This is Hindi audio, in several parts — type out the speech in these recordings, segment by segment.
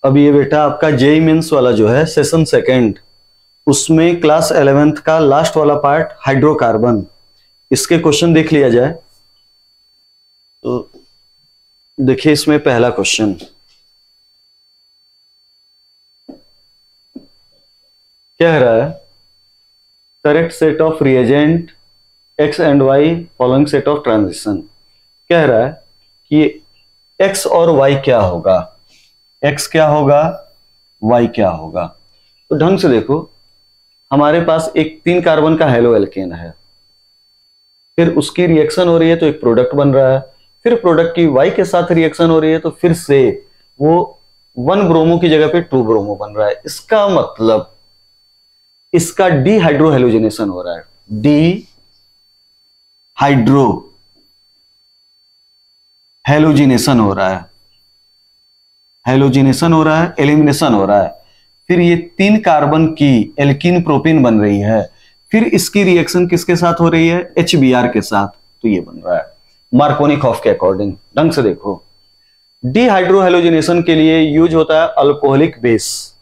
अब ये बेटा आपका जेई मेंस वाला जो है सेशन सेकंड, उसमें क्लास 11th का लास्ट वाला पार्ट हाइड्रोकार्बन, इसके क्वेश्चन देख लिया जाए। तो देखिए इसमें पहला क्वेश्चन, कह रहा है correct set of reagent X and Y following set of transition. कह रहा है कि एक्स और वाई क्या होगा, एक्स क्या होगा, वाई क्या होगा। तो ढंग से देखो, हमारे पास एक 3 कार्बन का हेलो एल्केन है, फिर उसकी रिएक्शन हो रही है तो एक प्रोडक्ट बन रहा है, फिर प्रोडक्ट की वाई के साथ रिएक्शन हो रही है तो फिर से वो 1 ब्रोमो की जगह पे 2 ब्रोमो बन रहा है। इसका मतलब इसका डीहाइड्रो हेलोजिनेशन हो रहा है, डीहाइड्रो हेलोजिनेशन हो रहा है, हेलोजिनेशन हो रहा है, एलिमिनेशन हो रहा है। फिर ये 3 कार्बन की एल्कीन प्रोपीन बन रही है, फिर इसकी रिएक्शन किसके साथ हो रही है, HBr के साथ, तो ये बन रहा है मार्कोनिकॉफ के अकॉर्डिंग। ढंग से देखो, डीहाइड्रो हेलोजिनेशन के लिए यूज होता है अल्कोहलिक बेस।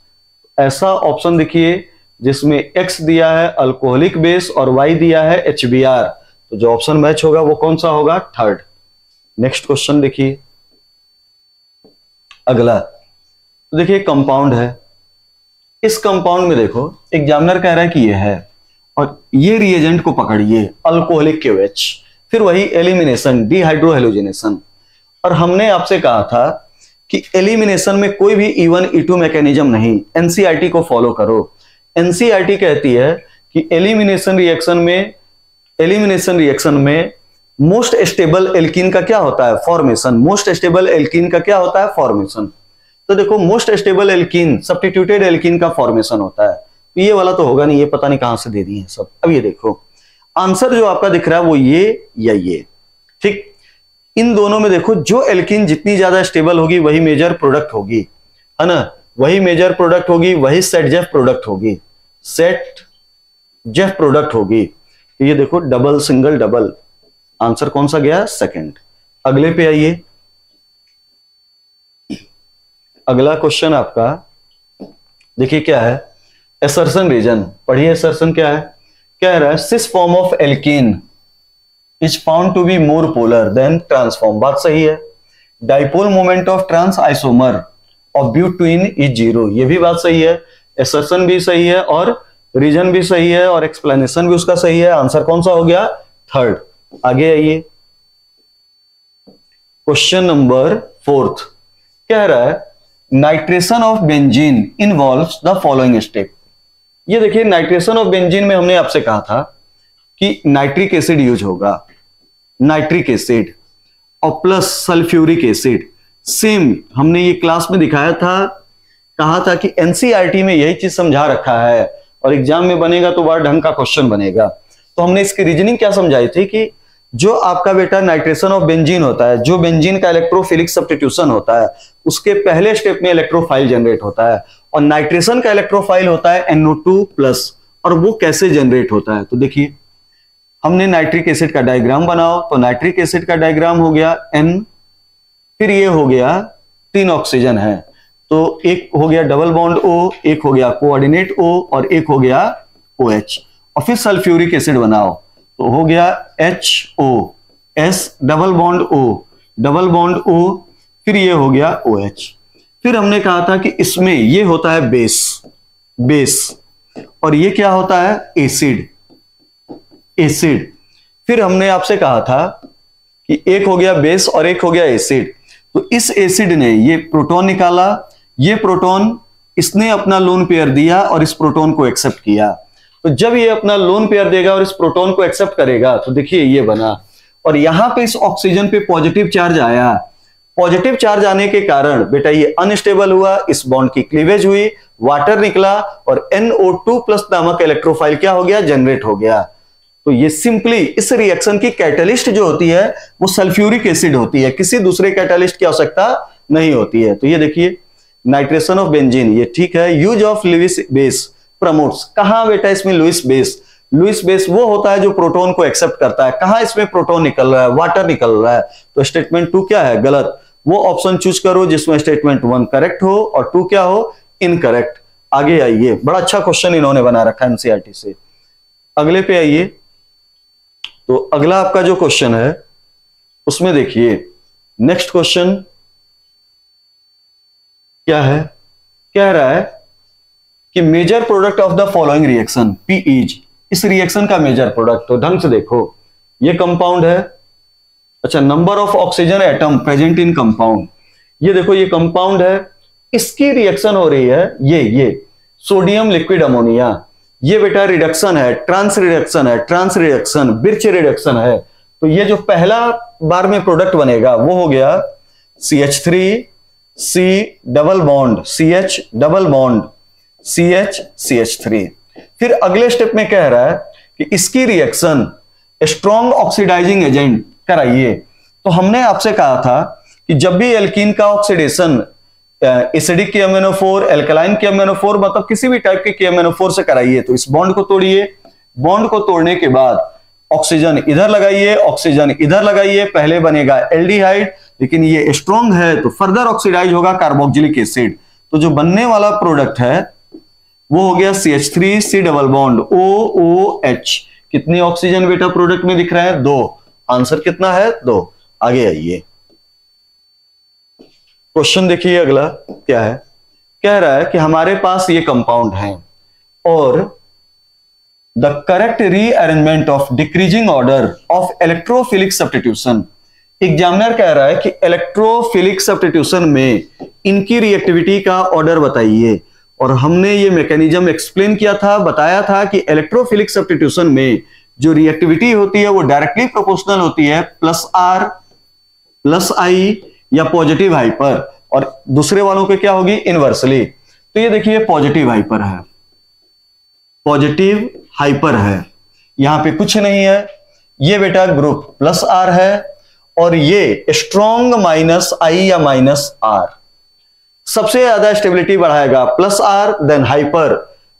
ऐसा ऑप्शन देखिए जिसमें X दिया है अल्कोहलिक बेस और Y दिया है HBr, तो जो ऑप्शन मैच होगा वो कौन सा होगा, थर्ड। नेक्स्ट क्वेश्चन देखिए, अगला तो देखिए कंपाउंड है, इस कंपाउंड में देखो एग्जामिनर कह रहा है कि ये है, और ये रिएजेंट को पकड़िए अल्कोहलिक KOH, फिर वही एलिमिनेशन डीहाइड्रो हेलोजिनेशन। और हमने आपसे कहा था कि एलिमिनेशन में कोई भी E1 E2 मैकेनिज्म नहीं, एनसीईआरटी को फॉलो करो। एनसीईआरटी कहती है कि एलिमिनेशन रिएक्शन में मोस्ट स्टेबल एल्कीन का क्या होता है, फॉर्मेशन। मोस्ट स्टेबल एल्कीन का क्या होता है, फॉर्मेशन। तो देखो most stable alkene substituted alkene का फॉर्मेशन होता है, तो ये वाला तो होगा नहीं, ये पता नहीं कहां से दे दिए हैं सब। अब ये देखो आंसर जो आपका दिख रहा है वो ये या ये, ठीक। इन दोनों में देखो जो एल्कीन जितनी ज्यादा स्टेबल होगी वही मेजर प्रोडक्ट होगी, है ना, वही मेजर प्रोडक्ट होगी, वही सेट जेफ प्रोडक्ट होगी, सेट जेफ प्रोडक्ट होगी। तो ये देखो डबल सिंगल डबल, आंसर कौन सा गया, सेकंड। अगले पे आइए, अगला क्वेश्चन आपका देखिए क्या है, असर्शन रीजन पढ़िए। असर्शन क्या है, कह रहा है cis form of alkene is found to be more polar than transform, बात सही है। Dipole moment of trans isomer of butane is 0, ये भी बात सही है। असर्शन भी सही है और रीजन भी सही है और एक्सप्लेनेशन भी उसका सही है। आंसर कौन सा हो गया, थर्ड। आगे आइए, क्वेश्चन नंबर 4 कह रहा है nitration of benzene involves the following step. ये देखिए नाइट्रेशन ऑफ बेंजीन में हमने आपसे कहा था कि नाइट्रिक एसिड यूज होगा, नाइट्रिक एसिड और प्लस सल्फ्यूरिक एसिड। सेम हमने ये क्लास में दिखाया था, कहा था कि एनसीईआरटी में यही चीज समझा रखा है और एग्जाम में बनेगा तो बड़ा ढंग का क्वेश्चन बनेगा। तो हमने इसकी रीजनिंग क्या समझाई थी कि जो आपका बेटा नाइट्रेशन ऑफ बेंजीन होता है, जो बेंजीन का इलेक्ट्रोफिलिक सब्स्टिट्यूशन होता है, उसके पहले स्टेप में इलेक्ट्रोफाइल जनरेट होता है, और नाइट्रेशन का इलेक्ट्रोफाइल होता है NO2+। और वो कैसे जनरेट होता है, तो देखिए हमने नाइट्रिक एसिड का डायग्राम बनाओ, तो नाइट्रिक एसिड का डायग्राम हो गया N, फिर ये हो गया 3 ऑक्सीजन है, तो एक हो गया डबल बॉन्ड O, एक हो गया कोऑर्डिनेट O और एक हो गया OH, और फिर सल्फ्यूरिक एसिड बनाओ तो हो गया HOS डबल बॉन्ड O, फिर ये हो गया OH। फिर हमने कहा था कि इसमें ये होता है बेस और ये क्या होता है, एसिड। फिर हमने आपसे कहा था कि एक हो गया बेस और एक हो गया एसिड, तो इस एसिड ने ये प्रोटॉन निकाला, ये प्रोटॉन इसने अपना लोन पेयर दिया और इस प्रोटॉन को एक्सेप्ट किया। तो जब ये अपना लोन पेयर देगा और इस प्रोटॉन को एक्सेप्ट करेगा तो देखिए ये बना, और यहां पे इस ऑक्सीजन पे पॉजिटिव चार्ज आया। पॉजिटिव चार्ज आने के कारण बेटा ये अनस्टेबल हुआ, इस बॉन्ड की क्लीवेज हुई, वाटर निकला और NO2+ नामक इलेक्ट्रोफाइल क्या हो गया, जनरेट हो गया। तो ये सिंपली इस रिएक्शन की कैटलिस्ट जो होती है वो सल्फ्यूरिक एसिड होती है, किसी दूसरे कैटलिस्ट की आवश्यकता नहीं होती है। तो ये देखिए नाइट्रेशन ऑफ बेंजीन, ये ठीक है। Use of Lewis base promotes, कहां बेटा इसमें लुईस बेस वो होता है जो प्रोटॉन को एक्सेप्ट करता है। कहां इसमें प्रोटॉन निकल रहा है, वाटर निकल रहा है, तो स्टेटमेंट 2 क्या है, गलत। वो ऑप्शन चूज करो जिसमें स्टेटमेंट 1 करेक्ट हो और 2 क्या हो, इनकरेक्ट। आगे आइए, बड़ा अच्छा क्वेश्चन इन्होंने बना रखा है एनसीईआरटी से। अगले पे आइए, तो अगला आपका जो क्वेश्चन है उसमें देखिए नेक्स्ट क्वेश्चन क्या है, कह रहा है कि major product of the following reaction P is, इस रिएक्शन का मेजर प्रोडक्ट। तो ढंग से देखो, ये कंपाउंड है, अच्छा number of oxygen atom present in compound, ये देखो ये कंपाउंड है, इसकी रिएक्शन हो रही है ये सोडियम लिक्विड अमोनिया, ये बेटा रिडक्शन है, ट्रांस रिडक्शन है, ट्रांस रिडक्शन, बिर्च रिडक्शन है। तो ये जो पहला बार में प्रोडक्ट बनेगा वो हो गया CH3 C double bond CH double bond CH CH3। फिर अगले स्टेप में कह रहा है कि इसकी रिएक्शन स्ट्रॉन्ग ऑक्सीडाइजिंग एजेंट कराइए। तो हमने आपसे कहा था कि जब भी एल्कीन का oxidation acidic KMnO4, alkaline KMnO4 मतलब किसी भी टाइप के KMnO4 से कराइए, तो इस बॉन्ड को तोड़िए, बॉन्ड को तोड़ने के बाद ऑक्सीजन इधर लगाइए, ऑक्सीजन इधर लगाइए, पहले बनेगा एल्डिहाइड, लेकिन ये स्ट्रॉन्ग है तो फर्दर ऑक्सीडाइज होगा कार्बोक्सिलिक एसिड। तो जो बनने वाला प्रोडक्ट है वो हो गया CH3 C double bond OOH। कितनी ऑक्सीजन बेटा प्रोडक्ट में दिख रहा है, 2। आंसर कितना है, 2। आगे आइए, क्वेश्चन देखिए अगला क्या है, कह रहा है कि हमारे पास ये कंपाउंड है और the correct rearrangement of decreasing order of electrophilic substitution. Examiner कह रहा है कि इलेक्ट्रोफिलिक सब्स्टिट्यूशन में इनकी रिएक्टिविटी का ऑर्डर बताइए। और हमने ये मैकेनिज्म एक्सप्लेन किया था, बताया था कि इलेक्ट्रोफिलिक सब्स्टिट्यूशन में जो रिएक्टिविटी होती है वो डायरेक्टली प्रोपोर्शनल होती है +R +I या पॉजिटिव हाइपर, और दूसरे वालों के क्या होगी, इनवर्सली। तो ये देखिए पॉजिटिव हाइपर है, पॉजिटिव हाइपर है, यहां पे कुछ नहीं है, ये बेटा ग्रुप +R है और ये स्ट्रॉन्ग -I या -R। सबसे ज्यादा स्टेबिलिटी बढ़ाएगा +R देन हाइपर,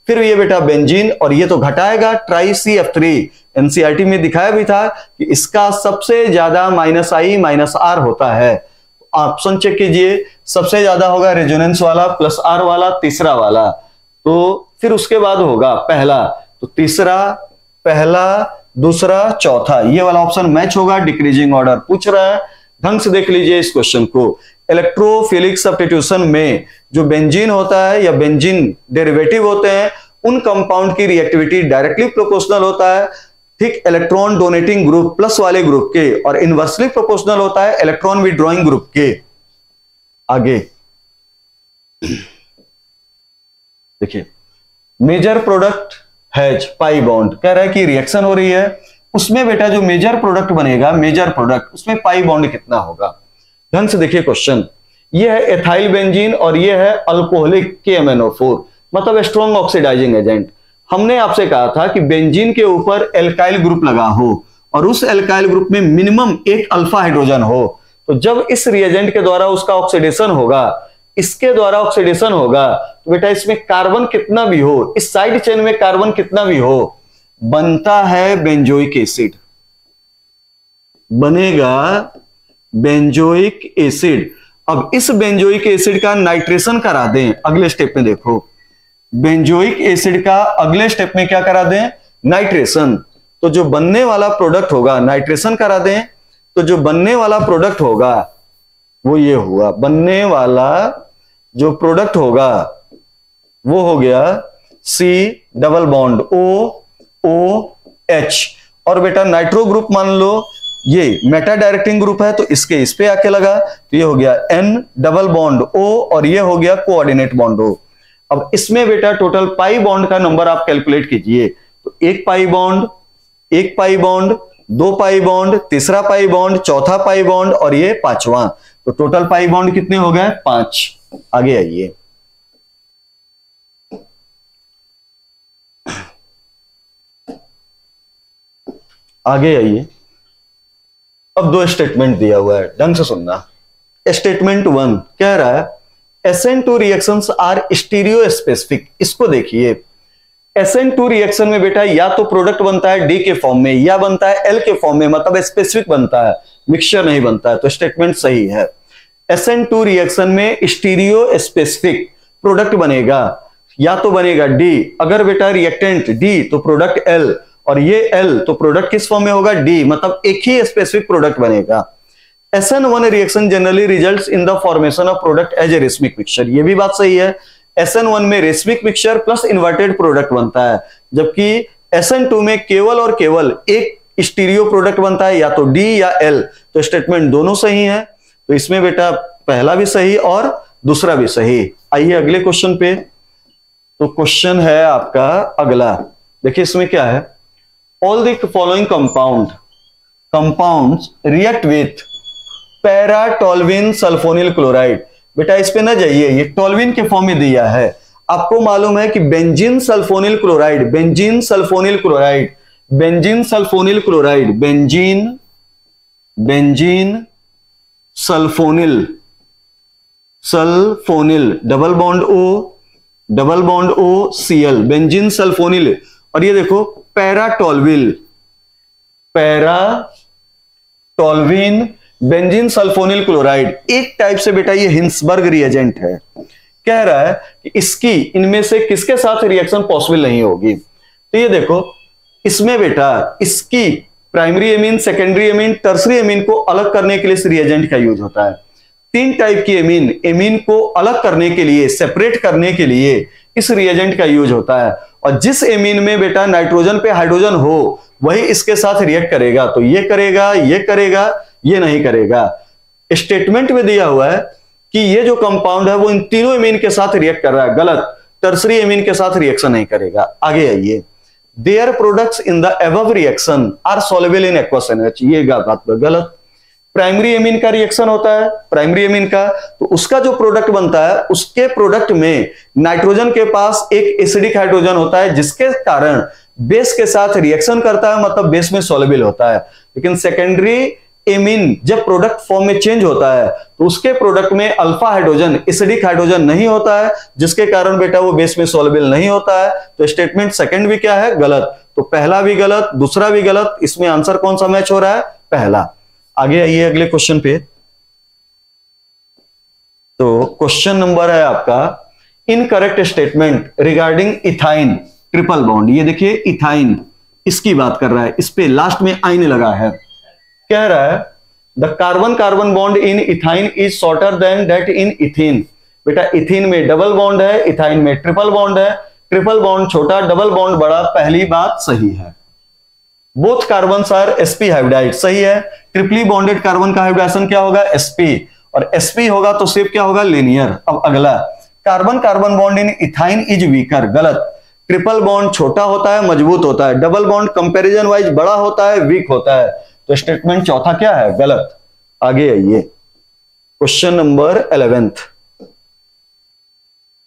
फिर ये बेटा बेंजीन, और ये तो घटाएगा TriCF3। एनसीईआरटी में दिखाया भी था कि इसका सबसे ज्यादा -I -R होता है। ऑप्शन चेक कीजिए, सबसे ज्यादा होगा रेजोनेंस वाला +R वाला, तीसरा वाला, तो फिर उसके बाद होगा पहला, तो तीसरा, पहला, दूसरा, चौथा, ये वाला ऑप्शन मैच होगा। डिक्रीजिंग ऑर्डर पूछ रहा है, ढंग से देख लीजिए इस क्वेश्चन को। इलेक्ट्रोफिलिक सब्स्टिट्यूशन में जो बेंजीन होता है या बेंजीन डेरिवेटिव होते हैं, उन कंपाउंड की रिएक्टिविटी डायरेक्टली प्रोपोर्शनल होता है, ठीक, इलेक्ट्रॉन डोनेटिंग ग्रुप प्लस वाले ग्रुप के, और इनवर्सली प्रोपोर्शनल होता है इलेक्ट्रॉन विड्रॉइंग ग्रुप के। आगे देखिए, major product has pi bond, कह रहा है कि रिएक्शन हो रही है, उसमें बेटा जो मेजर प्रोडक्ट बनेगा, मेजर प्रोडक्ट, उसमें पाई बॉन्ड कितना होगा। ढंग से देखिए क्वेश्चन, ये है एथाइल बेंजीन और ये है अल्कोहलिक KMnO4, मतलब स्ट्रॉन्ग ऑक्सीडाइजिंग एजेंट। हमने आपसे कहा था कि बेंजीन के ऊपर एल्काइल ग्रुप लगा हो और उस एल्काइल ग्रुप में मिनिमम एक अल्फा हाइड्रोजन हो, तो जब इस रिएजेंट के द्वारा उसका ऑक्सीडेशन होगा, इसके द्वारा ऑक्सीडेशन होगा, तो बेटा इसमें कार्बन कितना भी हो, इस साइड चेन में कार्बन कितना भी हो, बनता है बेंजोइक एसिड, बनेगा बेंजोइक एसिड। अब इस बेंजोइक एसिड का नाइट्रेशन करा दें, अगले स्टेप में देखो, बेंजोइक एसिड का अगले स्टेप में क्या करा दें, नाइट्रेशन। तो जो बनने वाला प्रोडक्ट होगा, नाइट्रेशन करा दें, तो जो बनने वाला प्रोडक्ट होगा वो ये होगा, बनने वाला जो प्रोडक्ट होगा वो हो गया C डबल बॉन्ड OOH, और बेटा नाइट्रो ग्रुप मान लो ये मेटा डायरेक्टिंग ग्रुप है, तो इसके इस पे आके लगा, तो ये हो गया N डबल बॉन्ड O, और ये हो गया कोऑर्डिनेट बॉन्ड O। अब इसमें बेटा टोटल पाई बॉन्ड का नंबर आप कैलकुलेट कीजिए, तो एक पाई बॉन्ड, एक पाई बॉन्ड, दो पाई बॉन्ड, तीसरा पाई बॉन्ड, चौथा पाई बॉन्ड, और ये पांचवा, तो टोटल पाई बॉन्ड कितने हो गए, 5। आगे आइए, आगे आइए, अब दो स्टेटमेंट दिया हुआ है, ढंग से सुनना। स्टेटमेंट 1 कह रहा है SN2 reactions are stereo specific. इसको देखिए, SN2 रिएक्शन में बेटा या तो प्रोडक्ट बनता है D के फॉर्म में या बनता है L के फॉर्म में, मतलब स्पेसिफिक बनता है, मिक्सचर नहीं बनता है, तो स्टेटमेंट सही है। SN2 रिएक्शन में स्टीरियो स्पेसिफिक प्रोडक्ट बनेगा, या तो बनेगा D, अगर बेटा रिएक्टेंट D तो प्रोडक्ट L, और ये L तो प्रोडक्ट किस फॉर्म में होगा D, मतलब एक ही स्पेसिफिक प्रोडक्ट बनेगा। SN1 reaction generally results in the formation of product as a racemic mixture, ये भी बात सही है। SN1 में racemic mixture plus inverted product बनता है, जबकि SN2 में केवल और केवल एक स्टीरियो प्रोडक्ट बनता है, या तो D या L। तो स्टेटमेंट दोनों सही है, तो इसमें बेटा पहला भी सही और दूसरा भी सही। आइए अगले क्वेश्चन पे। तो क्वेश्चन है आपका अगला, देखिए इसमें क्या है, all the following compounds react with para toluene sulphonyl chloride. बेटा इस पे ना जाइए, ये टोल्विन के फॉर्म में दिया है। आपको मालूम है कि benzene sulfonyl chloride, benzene sulfonyl chloride, benzene sulfonyl chloride, benzene sulfonyl double bond O Cl, benzene sulfonyl. और ये देखो पैराटोल्विन बेंजीन सल्फोनिल क्लोराइड, एक टाइप से बेटा ये हिंसबर्ग रिएजेंट है। कह रहा है कि इसकी इनमें से किसके साथ रिएक्शन पॉसिबल नहीं होगी। तो ये देखो इसमें बेटा इसकी primary amine, secondary amine, tertiary amine को अलग करने के लिए इस रिएजेंट का यूज होता है। 3 टाइप की एमीन को अलग करने के लिए, सेपरेट करने के लिए इस रिएजेंट का यूज होता है। और जिस एमीन में बेटा नाइट्रोजन पे हाइड्रोजन हो वही इसके साथ रिएक्ट करेगा। तो ये करेगा, ये करेगा, ये नहीं करेगा। स्टेटमेंट में दिया हुआ है कि ये जो कंपाउंड है वो इन तीनों एमीन के साथ रिएक्ट कर रहा है, गलत। टर्सरी एमीन के साथ रिएक्शन नहीं करेगा। आगे आइए, their products in the above reaction are soluble in aqueous NH, ये बात गलत। प्राइमरी एमीन का रिएक्शन होता है, प्राइमरी एमीन का, तो उसका जो प्रोडक्ट बनता है उसके प्रोडक्ट में नाइट्रोजन के पास एक एसिडिक हाइड्रोजन होता है, जिसके कारण बेस के साथ रिएक्शन करता है, मतलब बेस में सॉल्युबल होता है। लेकिन सेकेंडरी एमीन जब प्रोडक्ट फॉर्म में चेंज होता है तो उसके प्रोडक्ट में अल्फा हाइड्रोजन, एसिडिक हाइड्रोजन नहीं होता है, जिसके कारण बेटा वो बेस में सॉल्युबल नहीं होता है। तो स्टेटमेंट सेकंड भी क्या है, गलत। तो पहला भी गलत, दूसरा भी गलत। इसमें आंसर कौन सा मैच हो रहा है, पहला। आगे आइए अगले क्वेश्चन पे। तो क्वेश्चन नंबर है आपका incorrect statement regarding ethyne triple bond. ये देखिए इथाइन, इसकी बात कर रहा है, इस पे लास्ट में आइन लगा है। कह रहा है the carbon carbon bond in ethyne is shorter than that in ethene. बेटा इथीन में डबल बॉन्ड है, इथाइन में ट्रिपल बॉन्ड है। ट्रिपल बॉन्ड छोटा, डबल बॉन्ड बड़ा, पहली बात सही है। बोथ कार्बन्स आर sp हाइब्रिडाइड, सही है। ट्रिपली बॉन्डेड कार्बन का हाइब्रिडाइजेशन क्या होगा, sp, और sp होगा तो शेप क्या होगा, लीनियर। अब अगला, carbon carbon bond in ethyne is weaker, गलत। ट्रिपल बॉन्ड छोटा होता है, मजबूत होता है। डबल बॉन्ड कंपैरिजन वाइज बड़ा होता है, वीक होता है। तो स्टेटमेंट चौथा क्या है, गलत। आगे आइए क्वेश्चन नंबर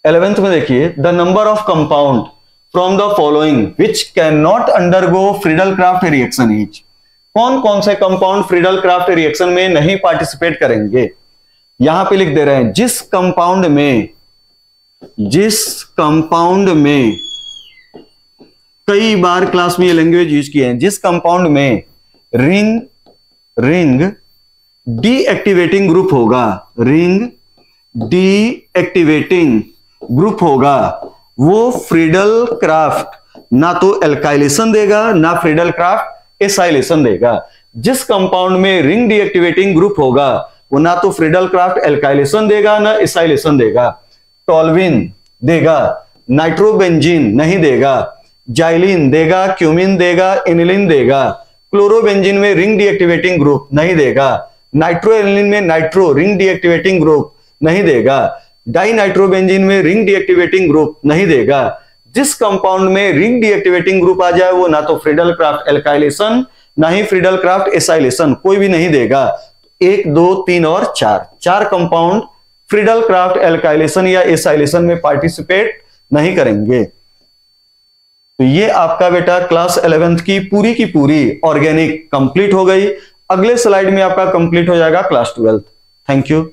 11th में देखिए, the number of compound from the following which can not undergo Friedel craft reaction is. कौन कौन से कंपाउंड फ्रीडल क्राफ्ट रिएक्शन में नहीं पार्टिसिपेट करेंगे। यहां पे लिख दे रहे हैं, जिस कंपाउंड में कई बार क्लास में ये लैंग्वेज यूज किए हैं, जिस कंपाउंड में रिंग डीएक्टिवेटिंग ग्रुप होगा, रिंग डीएक्टिवेटिंग ग्रुप होगा, वो फ्रीडल क्राफ्ट ना तो एल्काइलेशन देगा ना फ्रीडल क्राफ्ट एसाइलेशन देगा। जिस कंपाउंड में रिंग डीएक्टिवेटिंग ग्रुप होगा वो ना तो फ्रीडल क्राफ्ट एल्काइलेशन देगा ना एसाइलेशन देगा। टोल्विन देगा, नाइट्रोबेंजीन नहीं देगा, जाइलिन देगा, क्यूमिन देगा, एनिलीन देगा। क्लोरोबेंजीन में रिंग डीएक्टिवेटिंग ग्रुप नहीं देगा। नाइट्रोएनिलीन में नाइट्रो रिंग डीएक्टिवेटिंग ग्रुप नहीं देगा। डाइनाइट्रोबेंजीन में रिंग डीएक्टिवेटिंग ग्रुप नहीं देगा। जिस कंपाउंड में रिंग डीएक्टिवेटिंग ग्रुप आ जाए वो ना तो फ्रीडल क्राफ्ट एल्काइलेशन ना ही फ्रीडल क्राफ्ट एसाइलेशन, कोई भी नहीं देगा। 1, 2, 3 और 4 कंपाउंड फ्रीडल क्राफ्ट एल्काइलेशन या एसाइलेशन में पार्टिसिपेट नहीं करेंगे। तो ये आपका बेटा क्लास 11th की पूरी ऑर्गेनिक कंप्लीट हो गई। अगले स्लाइड में आपका कंप्लीट हो जाएगा क्लास 12th। Thank you.